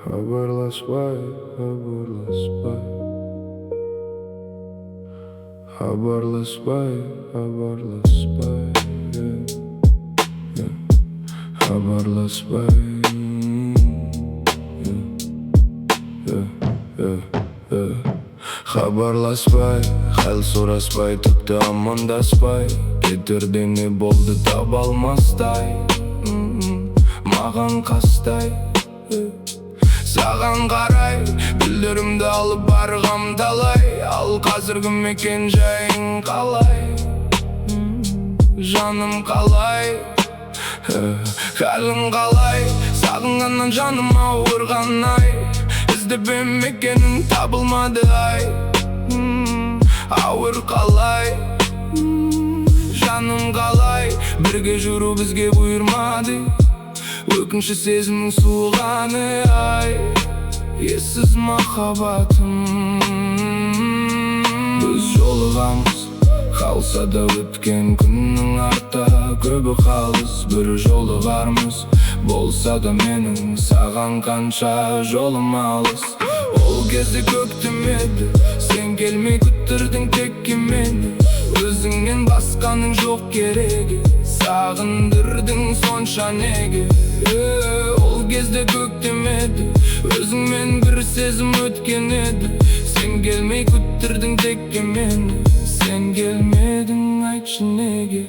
Haberleşmay, haberleşmay. Haberleşmay, haberleşmay. Haberleşmay. Haberleşmay, hal so'raspay, tupta amondaspay. Ketirdini bo'ldi tabalmasday, mağan qastay. Sağan qaray, güllerimde alıp bargam talay. Al қазіргі мекен жайың қалай, жаным қалай, халің қалай. Сағынғаннан жаным ауырған ай, іздеп мекенің табылмады ай. Ауыр қалай, жаным қалай. Бірге жүру бізге бұйырмады, өкініші сезімнің суығаны ай. Ессіз махаббатым, біз жолығамыз, қалса да өткен күннің артта көбі қалыс. Бір жолығармыз, болса да менің саған қанша жолым алыс. Ол кезде көктем еді, сен келмей күттірдің текке мені. Өзіңнен басқаның жоқ керегі, сағындырдың сонша неге. Ол кезде көктем еді, өзіңмен бір сезім өткен еді. Сен келмей күттірдің текке мені, сен келмедің, айтшы неге.